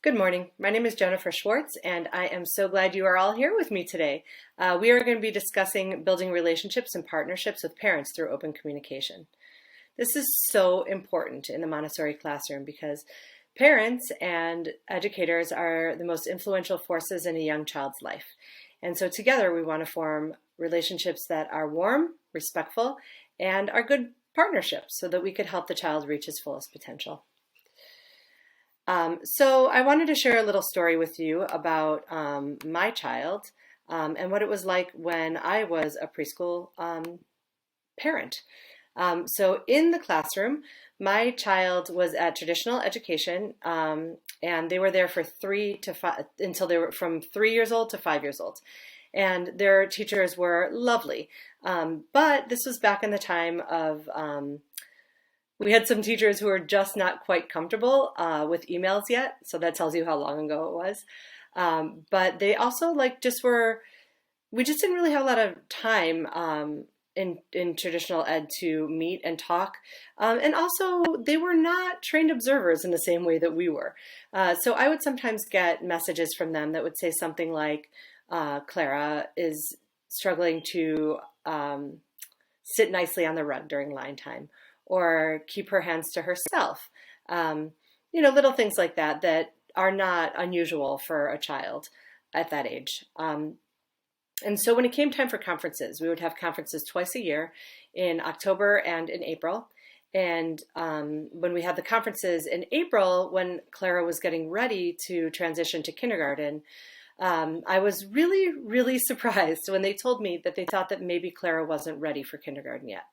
Good morning. My name is Jennifer Schwartz, and I am so glad you are all here with me today. We are going to be discussing building relationships and partnerships with parents through open communication. This is so important in the Montessori classroom because parents and educators are the most influential forces in a young child's life. And so together we want to form relationships that are warm, respectful, and are good partnerships so that we could help the child reach his fullest potential. So I wanted to share a little story with you about my child and what it was like when I was a preschool parent. So in the classroom, my child was at traditional education, and they were there for 3 to 5 until they were from 3 years old to 5 years old. And their teachers were lovely. But this was back in the time of we had some teachers who were just not quite comfortable with emails yet, so that tells you how long ago it was. But they also we just didn't really have a lot of time in traditional ed to meet and talk. And also they were not trained observers in the same way that we were. So I would sometimes get messages from them that would say something like, Clara is struggling to sit nicely on the rug during line time, or keep her hands to herself. Little things like that that are not unusual for a child at that age. And so when it came time for conferences, we would have conferences twice a year in October and in April. And when we had the conferences in April, when Clara was getting ready to transition to kindergarten, I was really, really surprised when they told me that they thought that maybe Clara wasn't ready for kindergarten yet.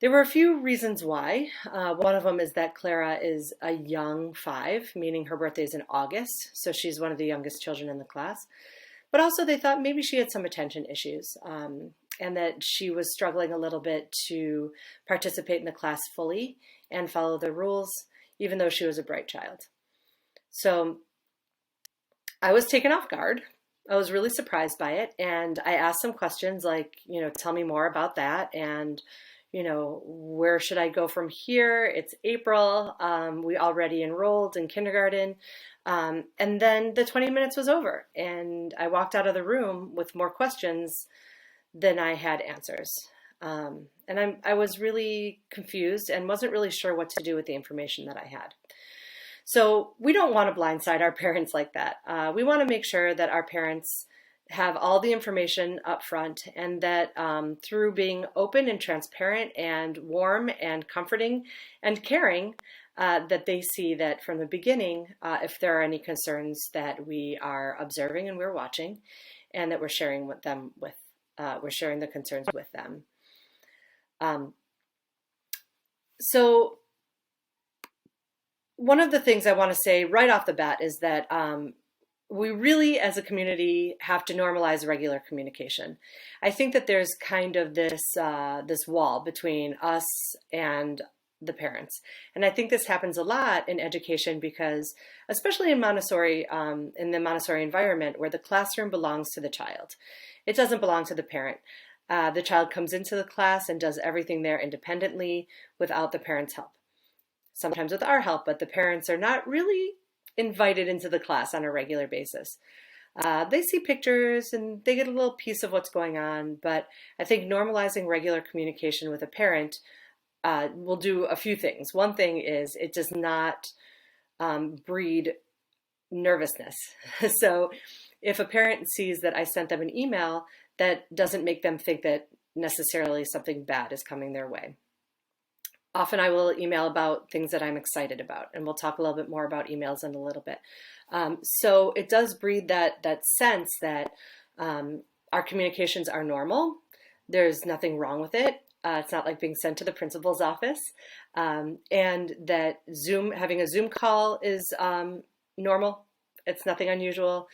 There were a few reasons why. One of them is that Clara is a young 5, meaning her birthday is in August, so she's one of the youngest children in the class. But also they thought maybe she had some attention issues, and that she was struggling a little bit to participate in the class fully and follow the rules, even though she was a bright child. So I was taken off guard. I was really surprised by it, and I asked some questions like, tell me more about that, and where should I go from here? It's April. We already enrolled in kindergarten. And then the 20 minutes was over, and I walked out of the room with more questions than I had answers. And I was really confused and wasn't really sure what to do with the information that I had. So we don't want to blindside our parents like that. We want to make sure that our parents have all the information up front, and that through being open and transparent and warm and comforting and caring, that they see that from the beginning, if there are any concerns, that we are observing and we're watching, and that we're sharing we're sharing the concerns with them. So one of the things I want to say right off the bat is that we really, as a community, have to normalize regular communication. I think that there's kind of this wall between us and the parents. And I think this happens a lot in education because, especially in Montessori, in the Montessori environment, where the classroom belongs to the child. It doesn't belong to the parent. The child comes into the class and does everything there independently without the parent's help. Sometimes with our help, but the parents are not really invited into the class on a regular basis. They see pictures and they get a little piece of what's going on, but I think normalizing regular communication with a parent will do a few things. One thing is it does not breed nervousness. So if a parent sees that I sent them an email, that doesn't make them think that necessarily something bad is coming their way. Often I will email about things that I'm excited about, and we'll talk a little bit more about emails in a little bit. So it does breed that sense that our communications are normal. There's nothing wrong with it. It's not like being sent to the principal's office, and that having a Zoom call is normal. It's nothing unusual.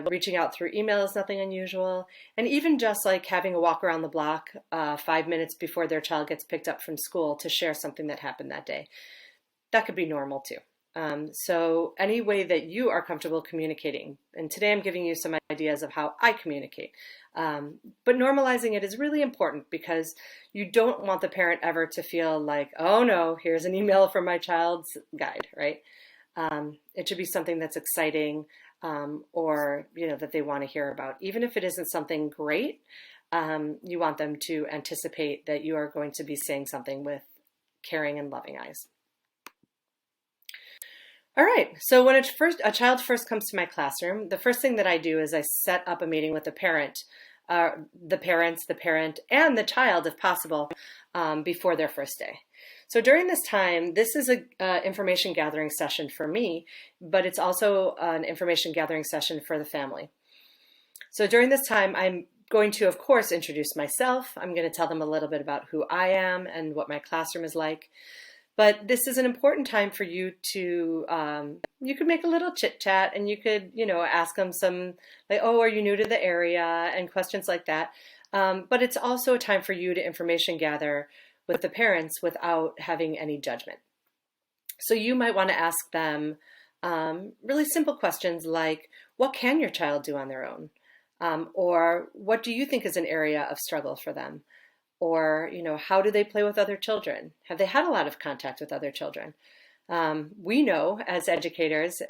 Reaching out through email is nothing unusual. And even just like having a walk around the block 5 minutes before their child gets picked up from school to share something that happened that day, that could be normal too. So any way that you are comfortable communicating, and today I'm giving you some ideas of how I communicate, but normalizing it is really important because you don't want the parent ever to feel like, oh no, here's an email from my child's guide, right? It should be something that's exciting, or that they want to hear about. Even if it isn't something great, you want them to anticipate that you are going to be saying something with caring and loving eyes. All right, so when a child first comes to my classroom, the first thing that I do is I set up a meeting with the parent, the parent, and the child, if possible, before their first day. So during this time, this is a information gathering session for me, but it's also an information gathering session for the family. So during this time, I'm going to, of course, introduce myself. I'm going to tell them a little bit about who I am and what my classroom is like. But this is an important time for you to, you could make a little chit chat, and you could, ask them some, like, oh, are you new to the area, and questions like that. But it's also a time for you to information gather with the parents without having any judgment. So you might want to ask them really simple questions like, what can your child do on their own? Or what do you think is an area of struggle for them? Or, how do they play with other children? Have they had a lot of contact with other children? We know as educators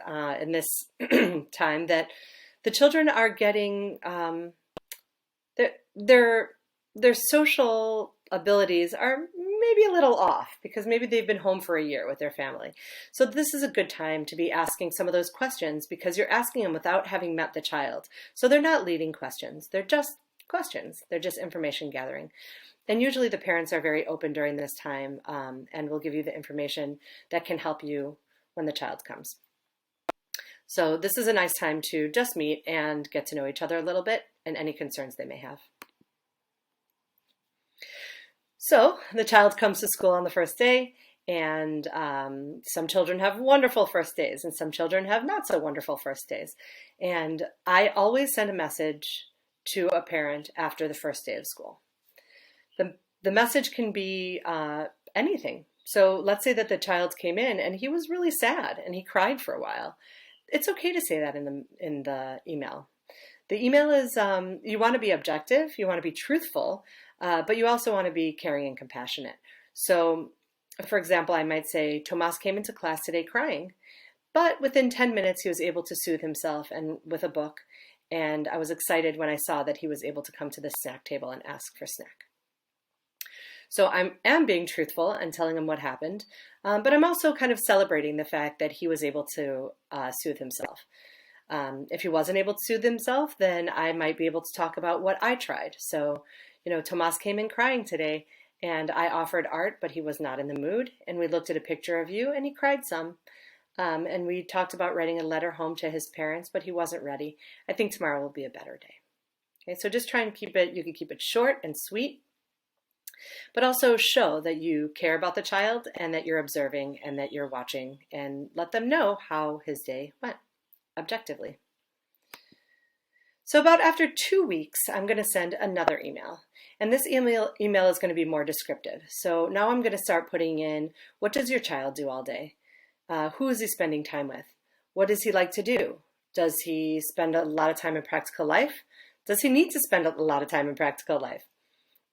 in this time that the children are getting, their social abilities are maybe a little off because maybe they've been home for a year with their family. So this is a good time to be asking some of those questions because you're asking them without having met the child. So they're not leading questions. They're just questions. They're just information gathering. And usually the parents are very open during this time and will give you the information that can help you when the child comes. So this is a nice time to just meet and get to know each other a little bit and any concerns they may have. So the child comes to school on the first day, and some children have wonderful first days and some children have not so wonderful first days. And I always send a message to a parent after the first day of school. The message can be anything. So let's say that the child came in and he was really sad and he cried for a while. It's okay to say that in the email. The email is, you want to be objective, you want to be truthful, but you also want to be caring and compassionate. So, for example, I might say, Tomas came into class today crying, but within 10 minutes he was able to soothe himself and with a book, and I was excited when I saw that he was able to come to the snack table and ask for snack. So I am being truthful and telling him what happened, but I'm also kind of celebrating the fact that he was able to soothe himself. If he wasn't able to soothe himself, then I might be able to talk about what I tried. So, Tomas came in crying today, and I offered art, but he was not in the mood. And we looked at a picture of you, and he cried some. And we talked about writing a letter home to his parents, but he wasn't ready. I think tomorrow will be a better day. Okay, so just try and you can keep it short and sweet, but also show that you care about the child and that you're observing and that you're watching, and let them know how his day went objectively. So about after 2 weeks, I'm going to send another email. And this email is going to be more descriptive. So now I'm going to start putting in, what does your child do all day? Who is he spending time with? What does he like to do? Does he spend a lot of time in practical life? Does he need to spend a lot of time in practical life?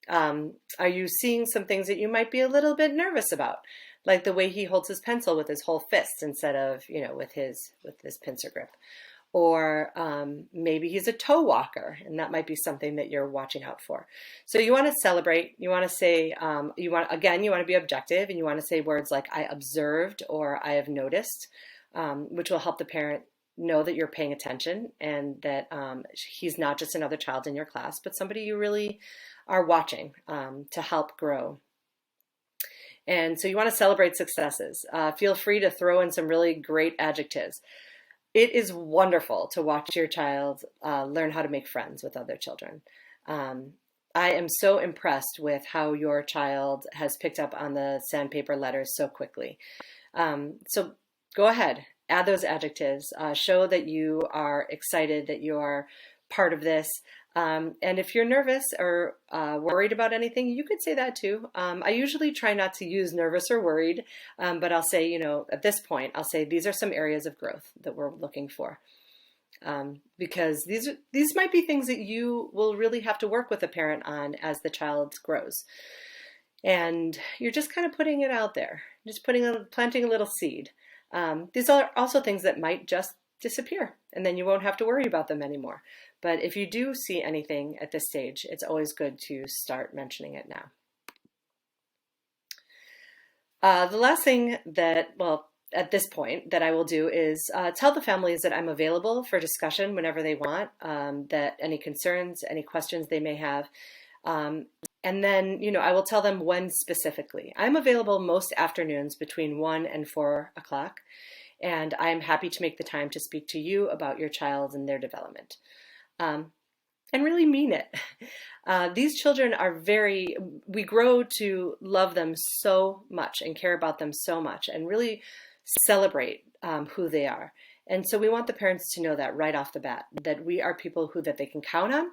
Are you seeing some things that you might be a little bit nervous about? Like the way he holds his pencil with his whole fist instead of, with his pincer grip. Or maybe he's a toe walker, and that might be something that you're watching out for. So you want to celebrate. You want to say, you want to be objective, and you want to say words like I observed or I have noticed, which will help the parent know that you're paying attention and that he's not just another child in your class, but somebody you really are watching to help grow. And so you want to celebrate successes. Feel free to throw in some really great adjectives. It is wonderful to watch your child learn how to make friends with other children. I am so impressed with how your child has picked up on the sandpaper letters so quickly. So go ahead, add those adjectives. Show that you are excited, that you are part of this. And if you're nervous or worried about anything, you could say that too. I usually try not to use nervous or worried, but I'll say, at this point, I'll say these are some areas of growth that we're looking for. Because these might be things that you will really have to work with a parent on as the child grows. And you're just kind of putting it out there, just planting a little seed. These are also things that might just disappear, and then you won't have to worry about them anymore. But if you do see anything at this stage, it's always good to start mentioning it now. The last thing that, well, at this point that I will do is tell the families that I'm available for discussion whenever they want, that any concerns, any questions they may have. And then, I will tell them when specifically. I'm available most afternoons between 1 and 4 o'clock, and I'm happy to make the time to speak to you about your child and their development. And really mean it. These children are we grow to love them so much and care about them so much and really celebrate who they are. And so we want the parents to know that right off the bat, that we are people that they can count on,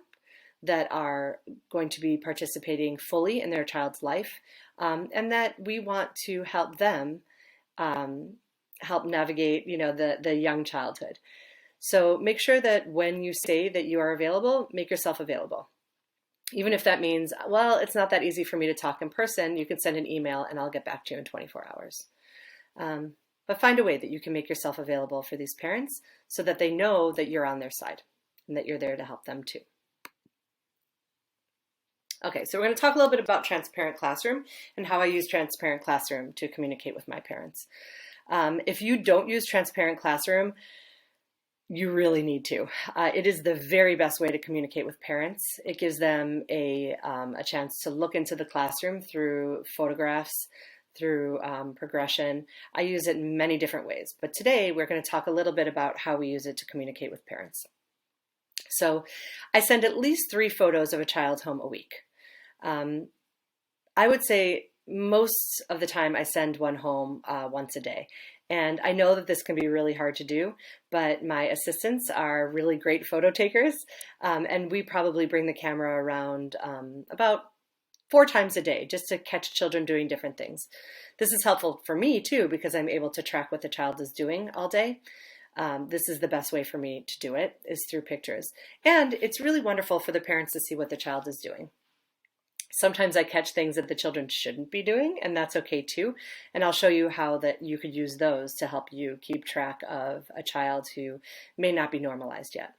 that are going to be participating fully in their child's life, and that we want to help them help navigate, the young childhood. So make sure that when you say that you are available, make yourself available. Even if that means, well, it's not that easy for me to talk in person, you can send an email and I'll get back to you in 24 hours. But find a way that you can make yourself available for these parents so that they know that you're on their side and that you're there to help them too. Okay, so we're going to talk a little bit about Transparent Classroom and how I use Transparent Classroom to communicate with my parents. If you don't use Transparent Classroom, you really need to. It is the very best way to communicate with parents. It gives them a chance to look into the classroom through photographs, through progression. I use it in many different ways, but today we're going to talk a little bit about how we use it to communicate with parents. So I send at least 3 photos of a child home a week. I would say most of the time I send one home once a day. And I know that this can be really hard to do, but my assistants are really great photo takers, and we probably bring the camera around about 4 times a day just to catch children doing different things. This is helpful for me too because I'm able to track what the child is doing all day. This is the best way for me to do it, is through pictures. And it's really wonderful for the parents to see what the child is doing. Sometimes I catch things that the children shouldn't be doing, and that's okay too. And I'll show you how that you could use those to help you keep track of a child who may not be normalized yet.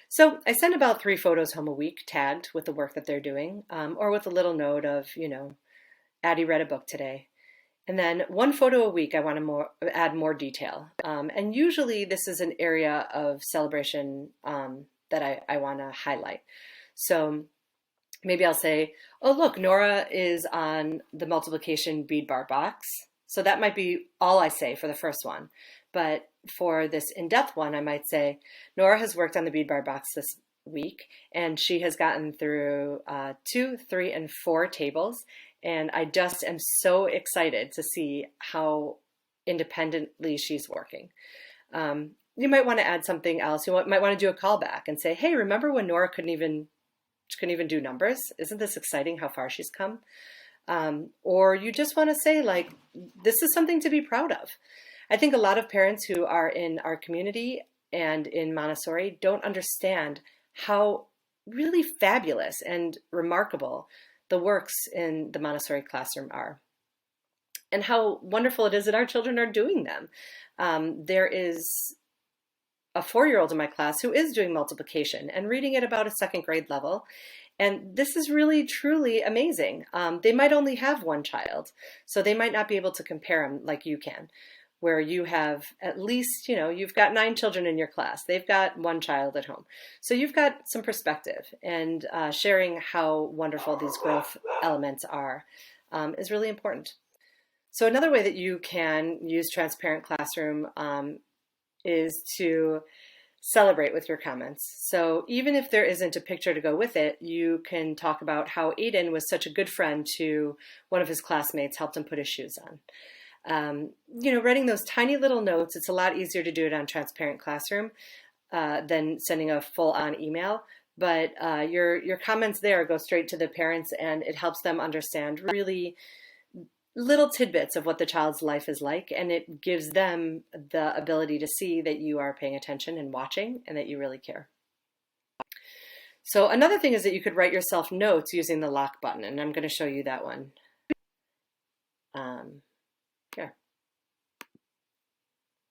So I send about 3 photos home a week tagged with the work that they're doing, or with a little note of, Addie read a book today. And then 1 photo a week, I want to add more detail. And usually this is an area of celebration that I want to highlight. So maybe I'll say, oh, look, Nora is on the multiplication bead bar box. So that might be all I say for the first one. But for this in-depth one, I might say, Nora has worked on the bead bar box this week, and she has gotten through 2, 3, and 4 tables. And I just am so excited to see how independently she's working. You might want to add something else. You might want to do a callback and say, hey, remember when Nora couldn't even do numbers? Isn't this exciting how far she's come? Or you just want to say, like, this is something to be proud of. I think a lot of parents who are in our community and in Montessori don't understand how really fabulous and remarkable the works in the Montessori classroom are, and how wonderful it is that our children are doing them. There is a 4-year-old in my class who is doing multiplication and reading at about a 2nd grade level. And this is really, truly amazing. They might only have 1 child, so they might not be able to compare them like you can, where you have at least, you've got 9 children in your class. They've got 1 child at home. So you've got some perspective, and sharing how wonderful these growth elements are is really important. So another way that you can use Transparent Classroom is to celebrate with your comments. So even if there isn't a picture to go with it, you can talk about how Aiden was such a good friend to one of his classmates, helped him put his shoes on. Writing those tiny little notes, it's a lot easier to do it on Transparent Classroom than sending a full-on email. But your comments there go straight to the parents, and it helps them understand really little tidbits of what the child's life is like, and it gives them the ability to see that you are paying attention and watching, and that you really care. So another thing is that you could write yourself notes using the lock button, and I'm going to show you that one. Here.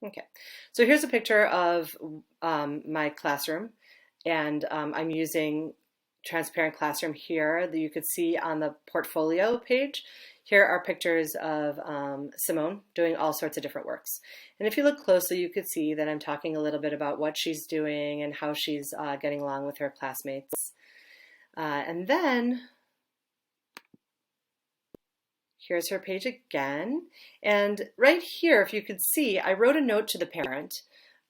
Okay, so here's a picture of my classroom, and I'm using Transparent Classroom here that you could see on the portfolio page. Here are pictures of Simone doing all sorts of different works. And if you look closely, you could see that I'm talking a little bit about what she's doing and how she's getting along with her classmates. And then here's her page again. And right here, if you could see, I wrote a note to the parent,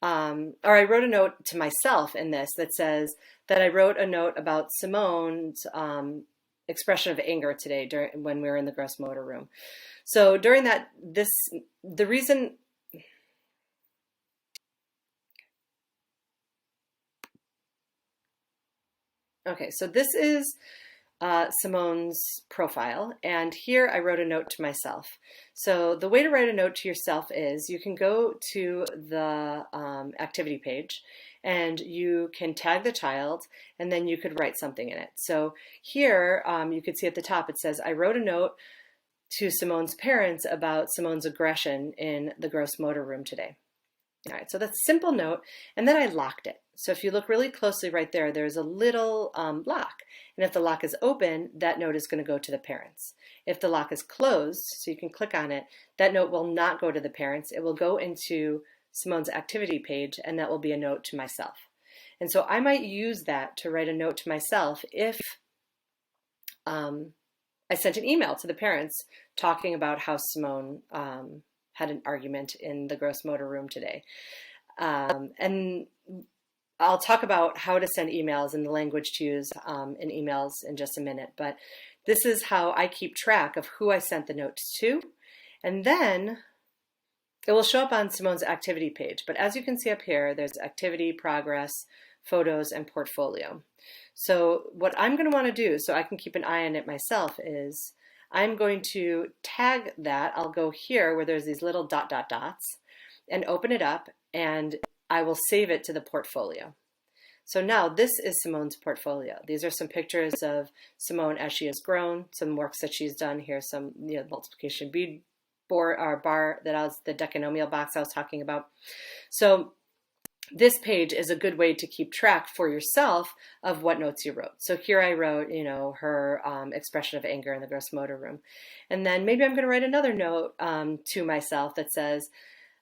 or I wrote a note to myself in this that says that I wrote a note about Simone's expression of anger today when we were in the gross motor room. So during that, the reason, okay, so this is Simone's profile, and here I wrote a note to myself. So the way to write a note to yourself is you can go to the activity page and you can tag the child, and then you could write something in it. So here you could see at the top it says, I wrote a note to Simone's parents about Simone's aggression in the gross motor room today. All right, so that's a simple note, and then I locked it. So if you look really closely right there, there's a little lock. And if the lock is open, that note is going to go to the parents. If the lock is closed, so you can click on it, that note will not go to the parents. It will go into Simone's activity page, and that will be a note to myself. And so I might use that to write a note to myself if I sent an email to the parents talking about how Simone had an argument in the gross motor room today. And I'll talk about how to send emails and the language to use in emails in just a minute, but this is how I keep track of who I sent the notes to. And then it will show up on Simone's activity page. But as you can see up here, there's activity, progress, photos, and portfolio. So what I'm going to want to do so I can keep an eye on it myself is I'm going to tag that. I'll go here where there's these little dots and open it up, and I will save it to the portfolio. So now this is Simone's portfolio. These are some pictures of Simone as she has grown, some works that she's done here, some multiplication bead bar that was the decanomial box I was talking about. So this page is a good way to keep track for yourself of what notes you wrote. So here I wrote, her expression of anger in the gross motor room. And then maybe I'm going to write another note to myself that says,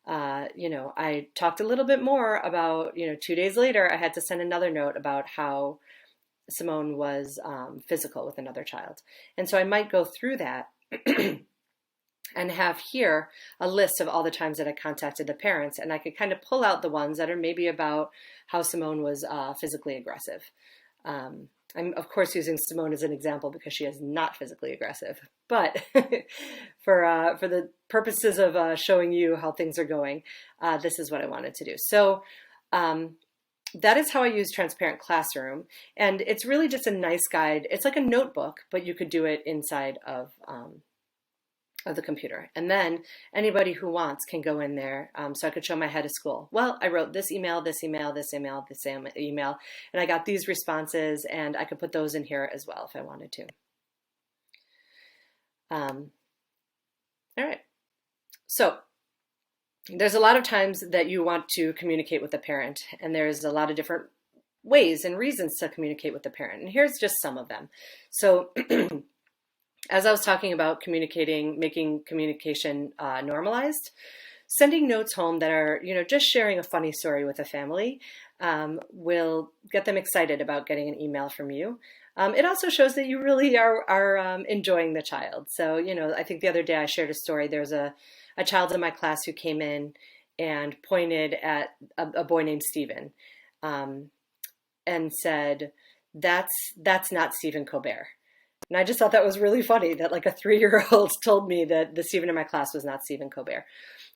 I talked a little bit more about, 2 days later, I had to send another note about how Simone was physical with another child. And so I might go through that and have here a list of all the times that I contacted the parents, and I could kind of pull out the ones that are maybe about how Simone was physically aggressive. I'm of course using Simone as an example because she is not physically aggressive, but for the purposes of showing you how things are going, this is what I wanted to do. So that is how I use Transparent Classroom, and it's really just a nice guide. It's like a notebook, but you could do it inside of the computer. And then anybody who wants can go in there. So I could show my head of school. Well, I wrote this email, this email, this email, this email, and I got these responses, and I could put those in here as well if I wanted to. All right. So there's a lot of times that you want to communicate with the parent, and there's a lot of different ways and reasons to communicate with the parent. And here's just some of them. So as I was talking about communicating, making communication normalized, sending notes home that are, just sharing a funny story with a family will get them excited about getting an email from you. It also shows that you really are enjoying the child. So, I think the other day I shared a story. There's a child in my class who came in and pointed at a boy named Stephen and said, that's not Stephen Colbert. And I just thought that was really funny that like a 3-year-old told me that the Stephen in my class was not Stephen Colbert.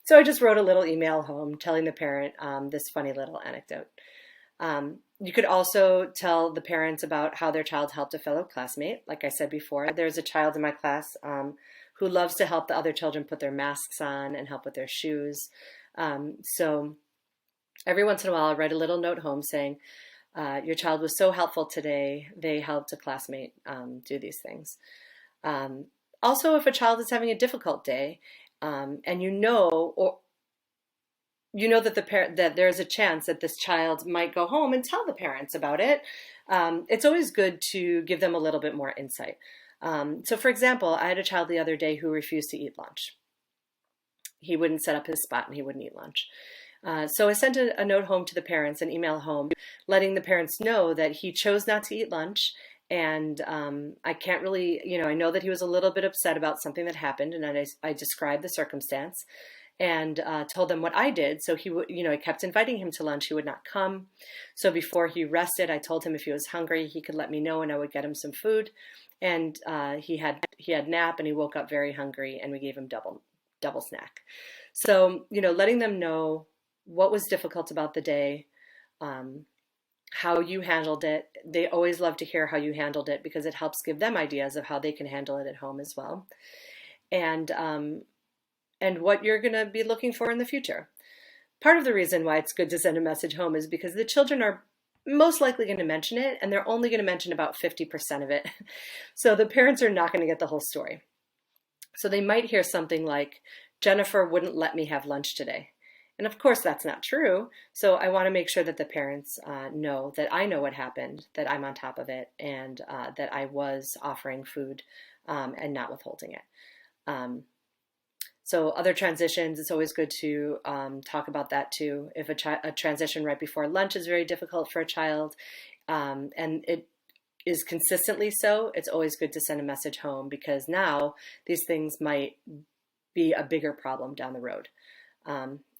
So I just wrote a little email home telling the parent this funny little anecdote. You could also tell the parents about how their child helped a fellow classmate. Like I said before, there's a child in my class who loves to help the other children put their masks on and help with their shoes. So every once in a while, I'll write a little note home saying, your child was so helpful today. They helped a classmate do these things. Also, if a child is having a difficult day and you know that the parent that there's a chance that this child might go home and tell the parents about it. It's always good to give them a little bit more insight. So, for example, I had a child the other day who refused to eat lunch. He wouldn't set up his spot and he wouldn't eat lunch. So I sent a note home to the parents, an email home, letting the parents know that he chose not to eat lunch. And I can't really, I know that he was a little bit upset about something that happened, and I described the circumstance and told them what I did. So he would, I kept inviting him to lunch. He would not come. So before he rested, I told him if he was hungry, he could let me know and I would get him some food. And he had nap and he woke up very hungry, and we gave him double snack. So, letting them know what was difficult about the day, how you handled it. They always love to hear how you handled it because it helps give them ideas of how they can handle it at home as well. And what you're going to be looking for in the future. Part of the reason why it's good to send a message home is because the children are most likely going to mention it, and they're only going to mention about 50% of it. So the parents are not going to get the whole story. So they might hear something like, Jennifer wouldn't let me have lunch today. And of course, that's not true. So I want to make sure that the parents know that I know what happened, that I'm on top of it, and that I was offering food and not withholding it. So other transitions, it's always good to talk about that too. If a transition right before lunch is very difficult for a child, and it is consistently so, it's always good to send a message home, because now these things might be a bigger problem down the road.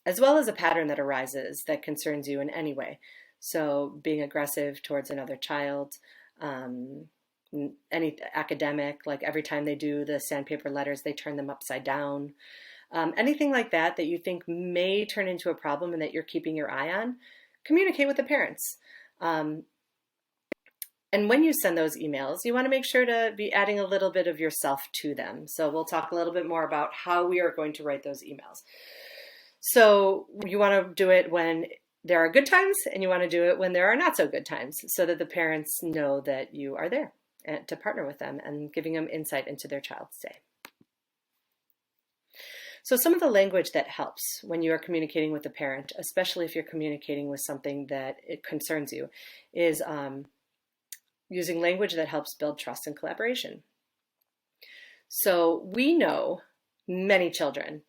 As well as a pattern that arises that concerns you in any way. So being aggressive towards another child, any academic, like every time they do the sandpaper letters, they turn them upside down. Anything like that that you think may turn into a problem and that you're keeping your eye on, communicate with the parents. And when you send those emails, you want to make sure to be adding a little bit of yourself to them. So we'll talk a little bit more about how we are going to write those emails. So you want to do it when there are good times, and you want to do it when there are not so good times, so that the parents know that you are there to partner with them and giving them insight into their child's day. So some of the language that helps when you are communicating with the parent, especially if you're communicating with something that it concerns you, is using language that helps build trust and collaboration. So we know many children,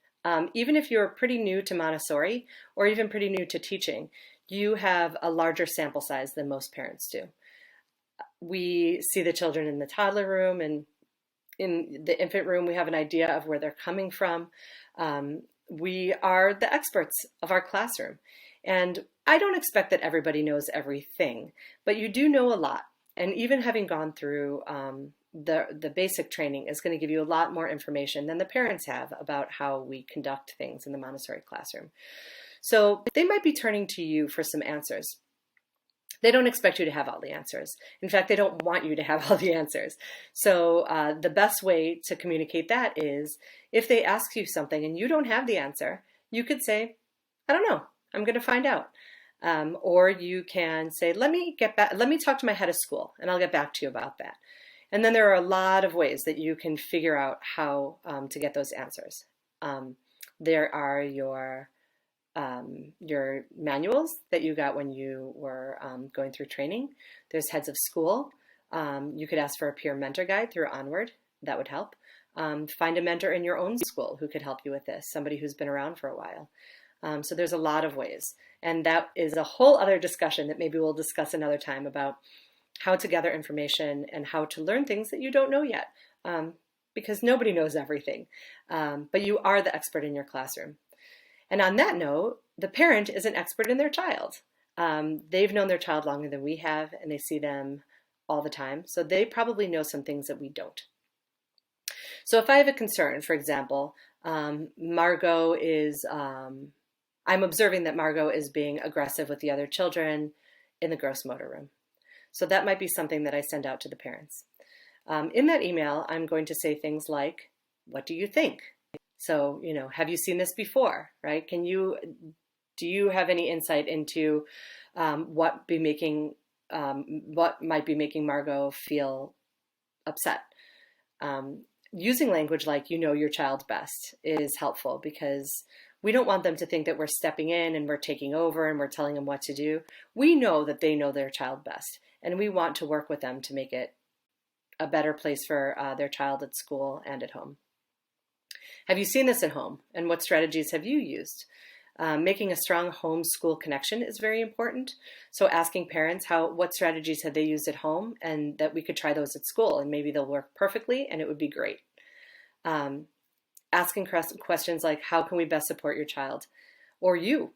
even if you're pretty new to Montessori or even pretty new to teaching, you have a larger sample size than most parents do. We see the children in the toddler room, and in the infant room, we have an idea of where they're coming from. We are the experts of our classroom. And I don't expect that everybody knows everything, but you do know a lot. And even having gone through the basic training is going to give you a lot more information than the parents have about how we conduct things in the Montessori classroom. So they might be turning to you for some answers. They don't expect you to have all the answers. In fact, they don't want you to have all the answers. So the best way to communicate that is if they ask you something and you don't have the answer, you could say, I don't know, I'm going to find out. Or you can say, let me talk to my head of school and I'll get back to you about that. And then there are a lot of ways that you can figure out how to get those answers. There are your manuals that you got when you were going through training. There's heads of school. You could ask for a peer mentor guide through Onward. That would help. Find a mentor in your own school who could help you with this, somebody who's been around for a while. So there's a lot of ways. And that is a whole other discussion that maybe we'll discuss another time about how to gather information and how to learn things that you don't know yet, because nobody knows everything. But you are the expert in your classroom. And on that note, the parent is an expert in their child. They've known their child longer than we have, and they see them all the time. So they probably know some things that we don't. So if I have a concern, for example, Margot is, I'm observing that Margot is being aggressive with the other children in the gross motor room. So that might be something that I send out to the parents. In that email, I'm going to say things like, what do you think? So, have you seen this before, right? Do you have any insight into what might be making Margot feel upset? Using language like, your child best is helpful, because We don't want them to think that we're stepping in and we're taking over and we're telling them what to do. We know that they know their child best, and we want to work with them to make it a better place for their child at school and at home. Have you seen this at home, and what strategies have you used? Making a strong home-school connection is very important. So asking parents what strategies have they used at home, and that we could try those at school, and maybe they'll work perfectly and it would be great. Asking questions like, how can we best support your child or you,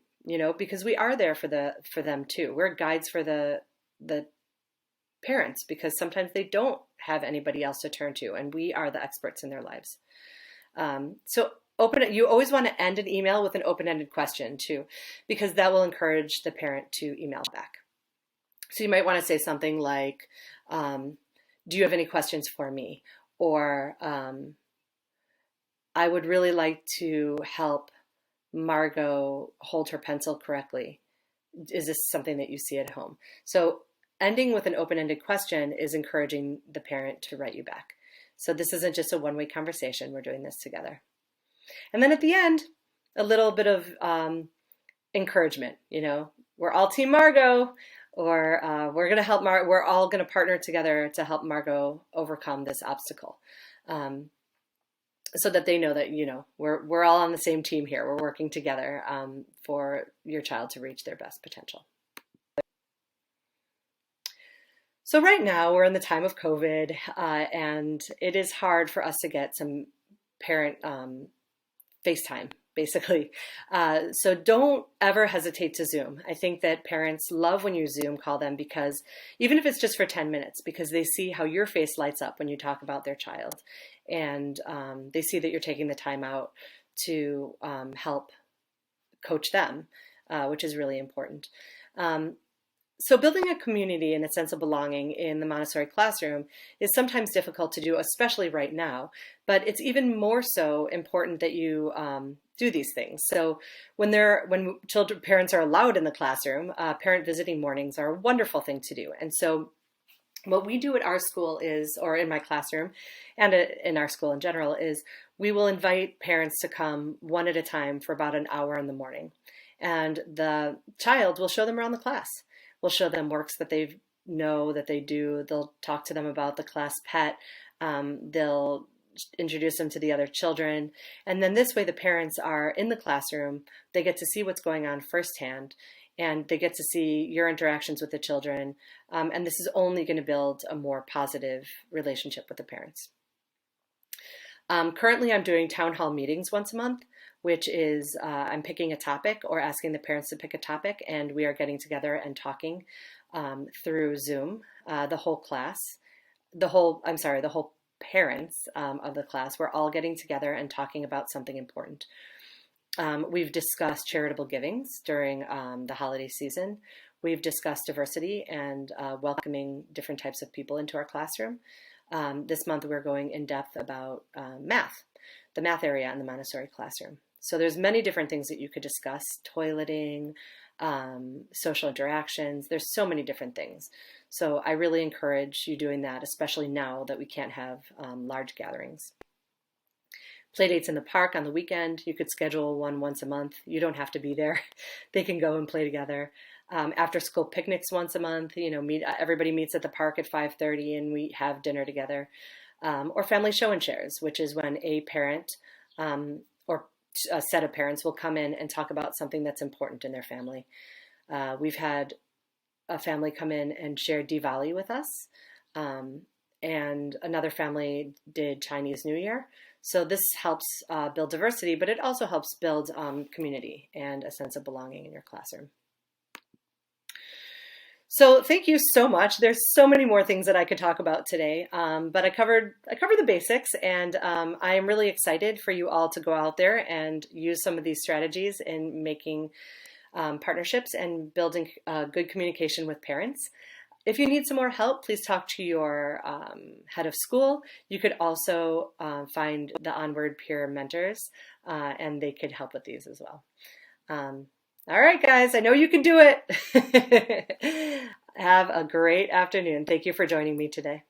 because we are there for them too. We're guides for the parents, because sometimes they don't have anybody else to turn to, and we are the experts in their lives. So you always want to end an email with an open-ended question too, because that will encourage the parent to email back. So you might want to say something like, do you have any questions for me? Or I would really like to help Margot hold her pencil correctly. Is this something that you see at home? So ending with an open-ended question is encouraging the parent to write you back. So this isn't just a one-way conversation. We're doing this together. And then at the end, a little bit of encouragement. We're all Team Margot, or we're going to help we're all going to partner together to help Margot overcome this obstacle. So that they know that, we're all on the same team here. We're working together for your child to reach their best potential. So right now we're in the time of COVID, and it is hard for us to get some parent FaceTime, basically. So don't ever hesitate to Zoom. I think that parents love when you Zoom call them, because even if it's just for 10 minutes, because they see how your face lights up when you talk about their child, and they see that you're taking the time out to help coach them, which is really important. So building a community and a sense of belonging in the Montessori classroom is sometimes difficult to do, especially right now, but it's even more so important that you do these things. So when parents are allowed in the classroom, parent visiting mornings are a wonderful thing to do. And so what we do at our school is, or in my classroom and in our school in general, is we will invite parents to come one at a time for about an hour in the morning. And the child will show them around the class. We'll show them works that they do. They'll talk to them about the class pet. They'll introduce them to the other children. And then this way the parents are in the classroom. They get to see what's going on firsthand, and they get to see your interactions with the children. And this is only going to build a more positive relationship with the parents. Currently, I'm doing town hall meetings once a month, which is I'm picking a topic or asking the parents to pick a topic, and we are getting together and talking through Zoom, the whole parents of the class. We're all getting together and talking about something important. We've discussed charitable givings during the holiday season. We've discussed diversity and welcoming different types of people into our classroom. This month we're going in depth about math, the math area in the Montessori classroom. So there's many different things that you could discuss: toileting, social interactions. There's so many different things. So I really encourage you doing that, especially now that we can't have large gatherings. Playdates in the park on the weekend. You could schedule one once a month. You don't have to be there. They can go and play together. After school picnics once a month. Everybody meets at the park at 5:30 and we have dinner together. Or family show and shares, which is when a parent or a set of parents will come in and talk about something that's important in their family. We've had a family come in and share Diwali with us, and another family did Chinese New Year. So this helps build diversity, but it also helps build community and a sense of belonging in your classroom. So thank you so much. There's so many more things that I could talk about today, but I covered the basics, and I am really excited for you all to go out there and use some of these strategies in making partnerships and building good communication with parents. If you need some more help, please talk to your head of school. You could also find the Onward peer mentors, and they could help with these as well. All right, guys, I know you can do it. Have a great afternoon. Thank you for joining me today.